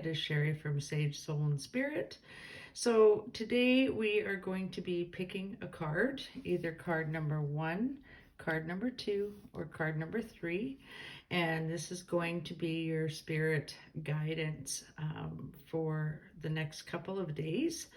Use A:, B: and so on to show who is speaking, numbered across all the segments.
A: is Sharie from Sage Soul and Spirit. So today we are going to be picking a card, either card number 1, card number 2, or card number 3. And this is going to be your spirit guidance for the next couple of days.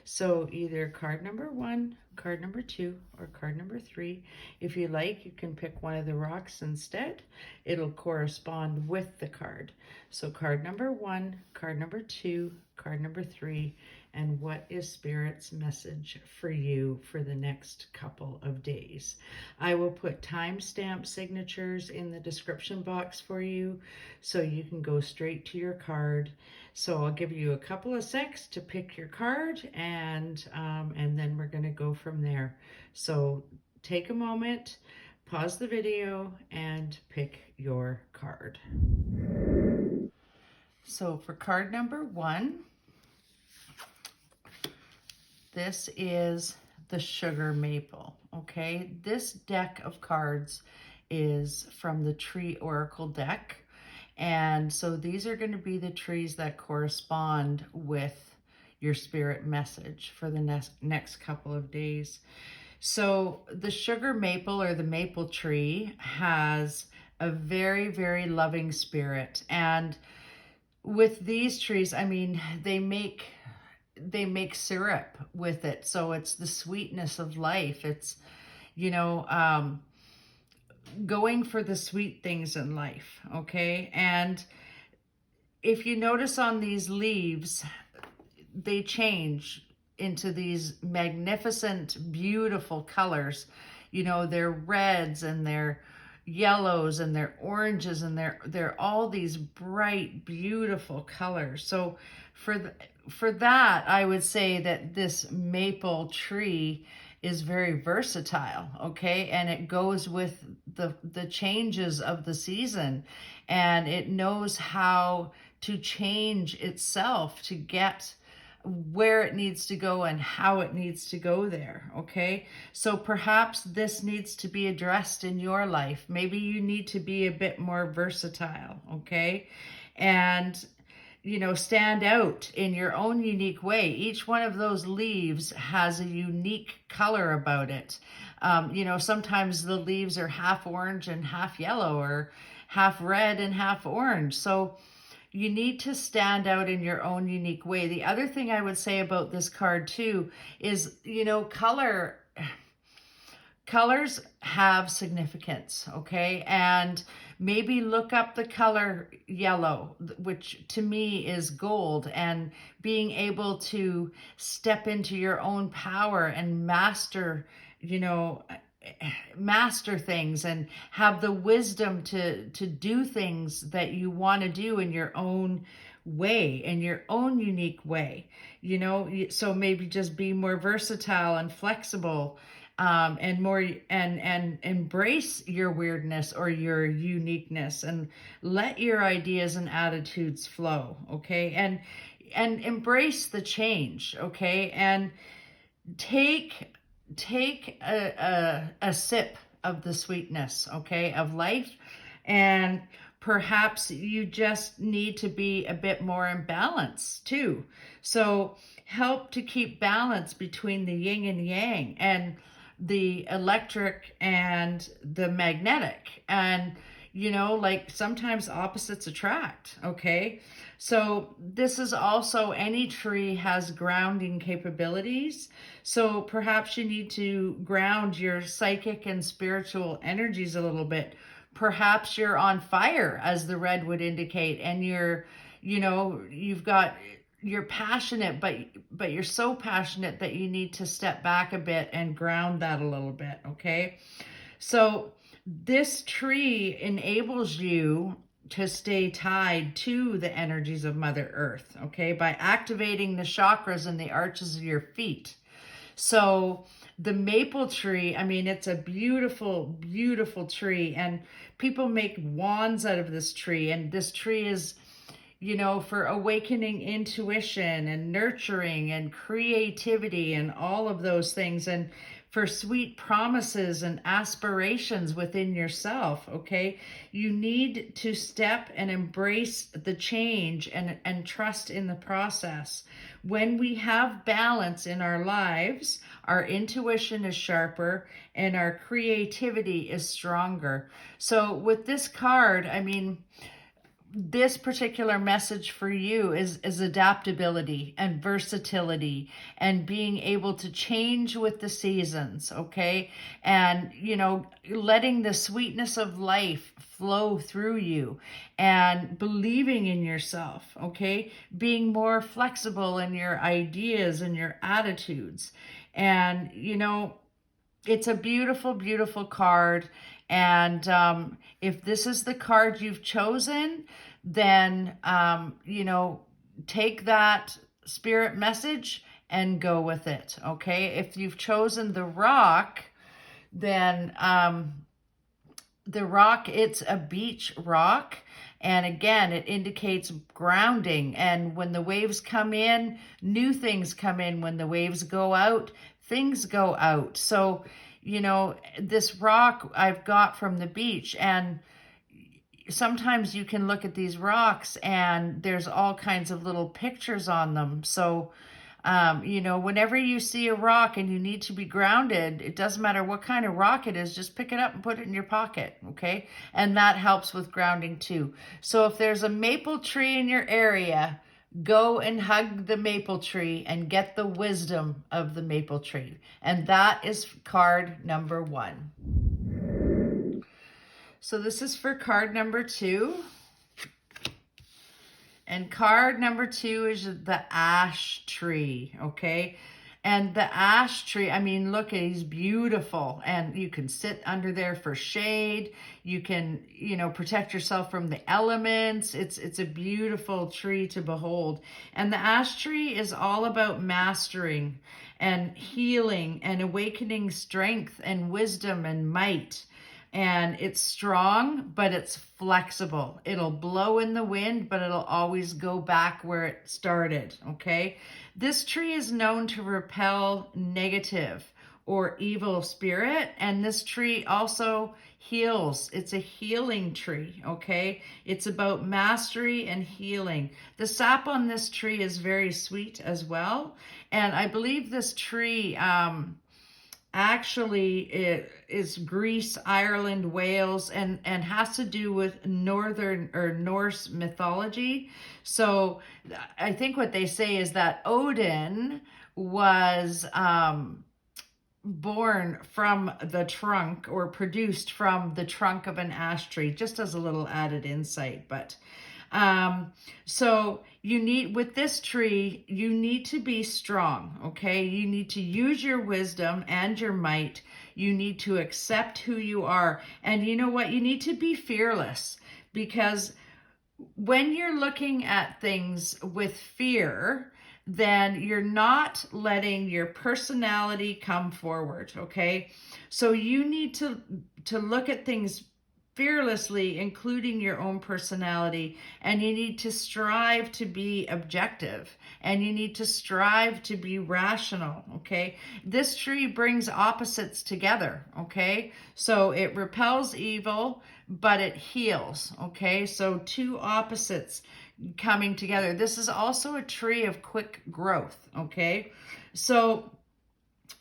A: So either card number 1, card number 2, or card number 3. If you like, you can pick one of the rocks instead. It'll correspond with the card. So card number 1, card number 2, card number 3, and what is Spirit's message for you for the next couple of days. I will put timestamp signatures in the description box for you so you can go straight to your card. So I'll give you a couple of secs to pick your card, and then we're going to go from there. So take a moment, pause the video, and pick your card. So for card number 1, this is the Sugar Maple, okay? This deck of cards is from the Tree Oracle deck. And so these are going to be the trees that correspond with your spirit message for the next couple of days. So the Sugar Maple, or the maple tree, has a very, very loving spirit. And with these trees, I mean, they make syrup with it. So it's the sweetness of life. It's, going for the sweet things in life, okay? And if you notice on these leaves, they change into these magnificent, beautiful colors. They're reds and they're yellows and they're oranges, and they're all these bright, beautiful colors. So for that, I would say that this maple tree is very versatile, okay? And it goes with the changes of the season, and it knows how to change itself to get where it needs to go and how it needs to go there, okay? So perhaps this needs to be addressed in your life. Maybe you need to be a bit more versatile, okay? And stand out in your own unique way. Each one of those leaves has a unique color about it. Sometimes the leaves are half orange and half yellow, or half red and half orange. So you need to stand out in your own unique way. The other thing I would say about this card too is, colors have significance, okay? And maybe look up the color yellow, which to me is gold, and being able to step into your own power and master things, and have the wisdom to do things that you want to do in your own way, in your own unique way, so maybe just be more versatile and flexible, and more, and embrace your weirdness or your uniqueness, and let your ideas and attitudes flow, okay? And embrace the change, okay? And take a sip of the sweetness, okay, of life. And perhaps you just need to be a bit more in balance too. So help to keep balance between the yin and yang, and the electric and the magnetic. And sometimes opposites attract, okay? So this is also, any tree has grounding capabilities. So perhaps you need to ground your psychic and spiritual energies a little bit. Perhaps you're on fire, as the red would indicate, and you're passionate, but you're so passionate that you need to step back a bit and ground that a little bit, okay? So this tree enables you to stay tied to the energies of Mother Earth, okay, by activating the chakras and the arches of your feet. So the maple tree, I mean, it's a beautiful, beautiful tree, and people make wands out of this tree, and this tree is, for awakening intuition and nurturing and creativity and all of those things. And for sweet promises and aspirations within yourself, okay? You need to step and embrace the change and trust in the process. When we have balance in our lives, our intuition is sharper and our creativity is stronger. So with this card, I mean, this particular message for you is adaptability and versatility and being able to change with the seasons, okay? And, you know, letting the sweetness of life flow through you and believing in yourself, okay? Being more flexible in your ideas and your attitudes. And, you know, it's a beautiful, beautiful card. And if this is the card you've chosen, then, you know, take that spirit message and go with it, okay? If you've chosen the rock, then the rock, it's a beach rock. And again, it indicates grounding. And when the waves come in, new things come in. When the waves go out, things go out. So, you know, this rock I've got from the beach, and sometimes you can look at these rocks and there's all kinds of little pictures on them. So, you know, whenever you see a rock and you need to be grounded, it doesn't matter what kind of rock it is, just pick it up and put it in your pocket, okay? And that helps with grounding too. So if there's a maple tree in your area, go and hug the maple tree and get the wisdom of the maple tree. And that is card number 1. So this is for card number 2. And card number 2 is the ash tree, okay? And the ash tree, I mean, look, he's beautiful. And you can sit under there for shade. You can, you know, protect yourself from the elements. It's a beautiful tree to behold. And the ash tree is all about mastering and healing and awakening strength and wisdom and might. And it's strong, but it's flexible. It'll blow in the wind, but it'll always go back where it started, okay? This tree is known to repel negative or evil spirit, and this tree also heals. It's a healing tree, okay? It's about mastery and healing. The sap on this tree is very sweet as well, and I believe this tree, actually, it is Greece, Ireland, Wales, and has to do with Northern or Norse mythology. So I think what they say is that Odin was born from the trunk, or produced from the trunk of an ash tree, just as a little added insight. But so you need, with this tree, you need to be strong, okay? You need to use your wisdom and your might. You need to accept who you are. And you know what? You need to be fearless, because when you're looking at things with fear, then you're not letting your personality come forward, okay? So you need to look at things fearlessly, including your own personality, and you need to strive to be objective, and you need to strive to be rational, okay? This tree brings opposites together, okay? So it repels evil, but it heals, okay? So two opposites coming together. This is also a tree of quick growth, okay? So,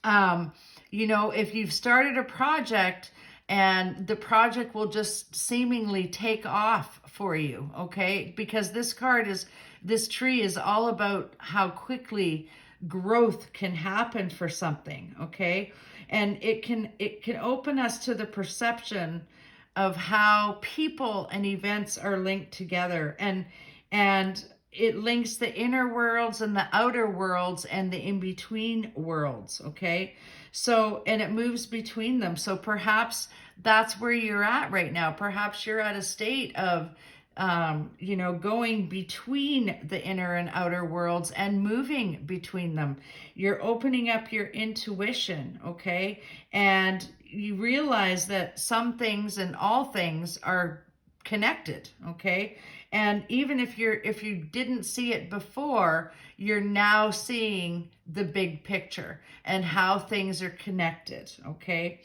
A: you know, if you've started a project, and the project will just seemingly take off for you, okay? Because this tree is all about how quickly growth can happen for something, okay? And it can open us to the perception of how people and events are linked together, and it links the inner worlds and the outer worlds and the in-between worlds, okay? So, and it moves between them. So perhaps that's where you're at right now. Perhaps you're at a state of, you know, going between the inner and outer worlds and moving between them. You're opening up your intuition, okay? And you realize that some things and all things are connected, okay? And even if you didn't see it before, you're now seeing the big picture and how things are connected, okay?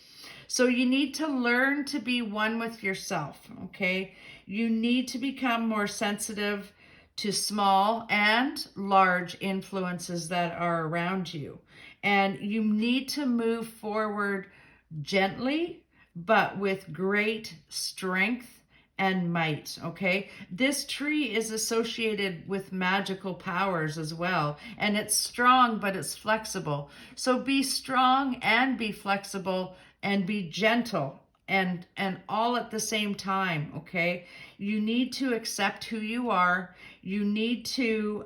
A: So you need to learn to be one with yourself, okay? You need to become more sensitive to small and large influences that are around you. And you need to move forward gently, but with great strength and might, okay? This tree is associated with magical powers as well, and it's strong, but it's flexible. So be strong and be flexible and be gentle and all at the same time, okay? You need to accept who you are. You need to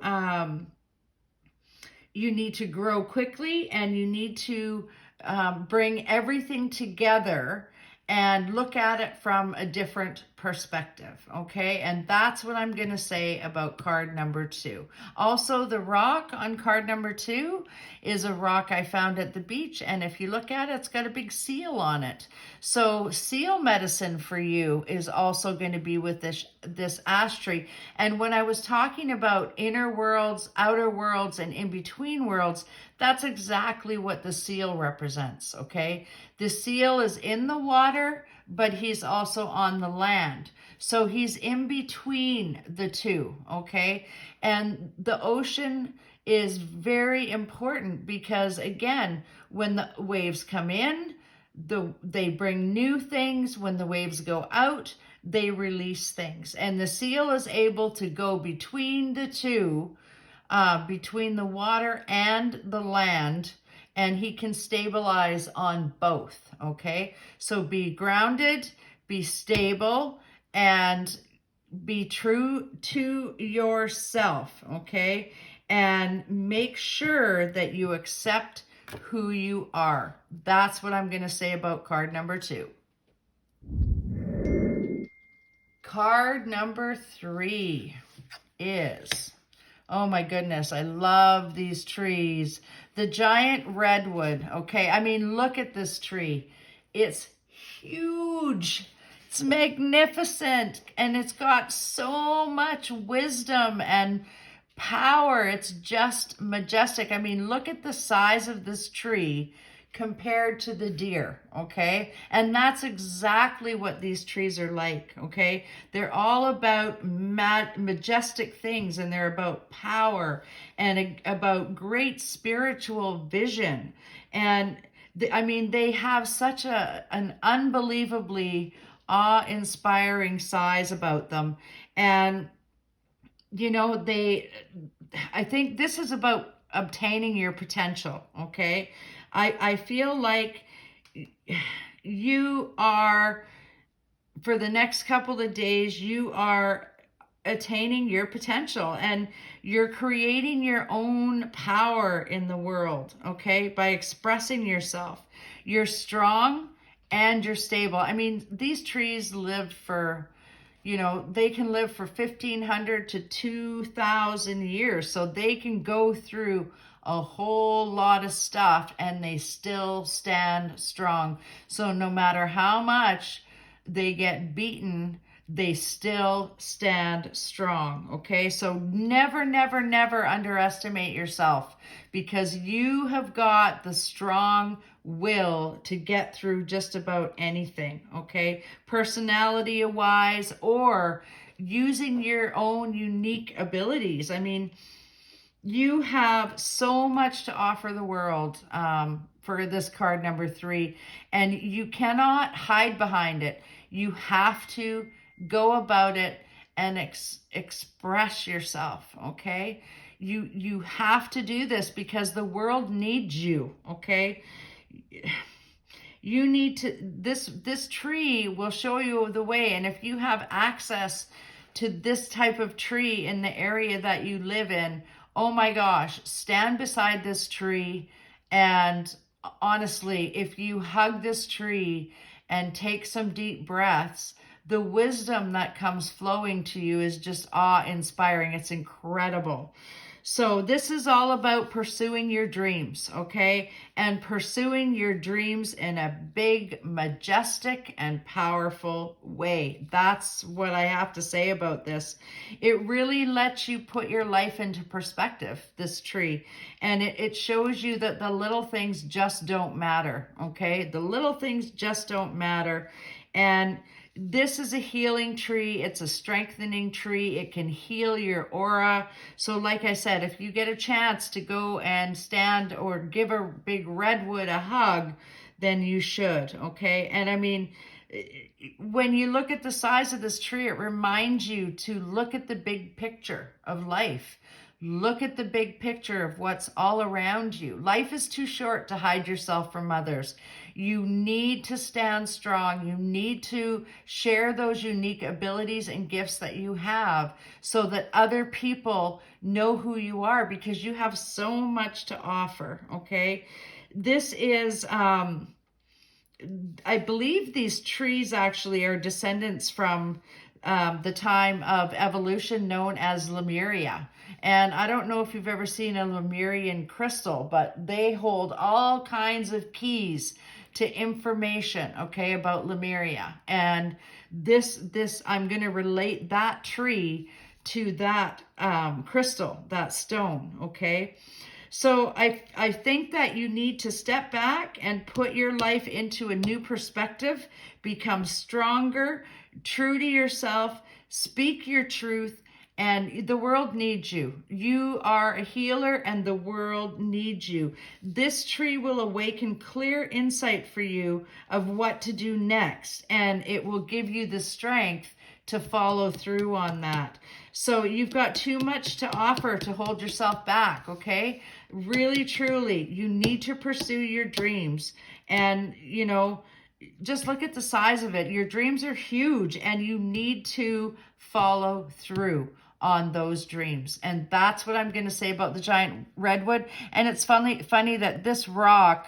A: grow quickly, and you need to bring everything together and look at it from a different perspective, okay? And that's what I'm going to say about card number 2. Also, the rock on card number 2 is a rock I found at the beach, and if you look at it, it's got a big seal on it. So seal medicine for you is also going to be with this ash tree. And when I was talking about inner worlds, outer worlds, and in-between worlds, that's exactly what the seal represents, okay? The seal is in the water, but he's also on the land. So he's in between the two, okay? And the ocean is very important because, again, when the waves come in, they bring new things. When the waves go out, they release things. And the seal is able to go between the two, between the water and the land, and he can stabilize on both, okay? So be grounded, be stable, and be true to yourself, okay? And make sure that you accept who you are. That's what I'm going to say about card number 2. Card number 3 is, oh my goodness, I love these trees. The giant redwood, okay? I mean, look at this tree. It's huge. It's magnificent. And it's got so much wisdom and power. It's just majestic. I mean, look at the size of this tree compared to the deer, okay? And that's exactly what these trees are like, okay? They're all about majestic things, and they're about power and about great spiritual vision. And I mean, they have such an unbelievably awe-inspiring size about them. And you know, I think this is about obtaining your potential, okay? I feel like you are, for the next couple of days, you are attaining your potential, and you're creating your own power in the world, okay? By expressing yourself. You're strong and you're stable. I mean, these trees live for, you know, they can live for 1,500 to 2,000 years. So they can go through a whole lot of stuff and they still stand strong. So no matter how much they get beaten, they still stand strong, okay? So never, never, never underestimate yourself, because you have got the strong will to get through just about anything, okay? Personality-wise, or using your own unique abilities. I mean, you have so much to offer the world for this card number 3, and you cannot hide behind it. You have to go about it and express yourself, okay? You have to do this because the world needs you, okay? You need to, this tree will show you the way. And if you have access to this type of tree in the area that you live in, oh my gosh, stand beside this tree. And honestly, if you hug this tree and take some deep breaths, the wisdom that comes flowing to you is just awe-inspiring. It's incredible. So this is all about pursuing your dreams, okay? And pursuing your dreams in a big, majestic, and powerful way. That's what I have to say about this. It really lets you put your life into perspective, this tree. And it shows you that the little things just don't matter, okay? The little things just don't matter. And this is a healing tree. It's a strengthening tree. It can heal your aura. So like I said, if you get a chance to go and stand or give a big redwood a hug, then you should, okay? And I mean, when you look at the size of this tree, it reminds you to look at the big picture of life. Look at the big picture of what's all around you. Life is too short to hide yourself from others. You need to stand strong. You need to share those unique abilities and gifts that you have so that other people know who you are, because you have so much to offer, okay? This is, I believe these trees actually are descendants from the time of evolution known as Lemuria. And I don't know if you've ever seen a Lemurian crystal, but they hold all kinds of keys to information, okay, about Lemuria. And this I'm going to relate that tree to that crystal, that stone, okay? So I think that you need to step back and put your life into a new perspective, become stronger, true to yourself, speak your truth, and the world needs you. You are a healer and the world needs you. This tree will awaken clear insight for you of what to do next, and it will give you the strength to follow through on that. So you've got too much to offer to hold yourself back, okay? Really, truly, you need to pursue your dreams. And, you know, just look at the size of it. Your dreams are huge and you need to follow through on those dreams. And that's what I'm going to say about the giant redwood. And it's funny that this rock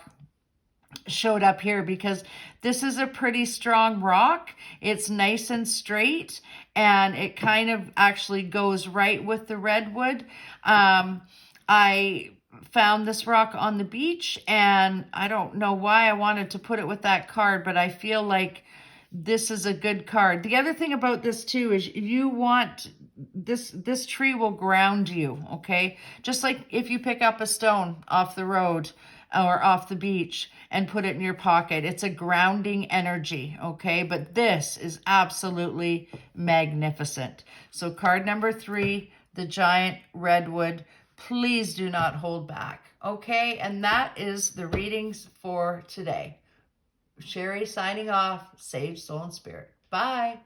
A: showed up here because this is a pretty strong rock. It's nice and straight, and it kind of actually goes right with the redwood. I found this rock on the beach, and I don't know why I wanted to put it with that card, but I feel like this is a good card. The other thing about this too is you want this tree will ground you, okay? Just like if you pick up a stone off the road or off the beach and put it in your pocket, it's a grounding energy, okay? But this is absolutely magnificent. So card number 3, the giant redwood. Please do not hold back, okay? And that is the readings for today. Sharie signing off. Sage, Soul, and Spirit. Bye.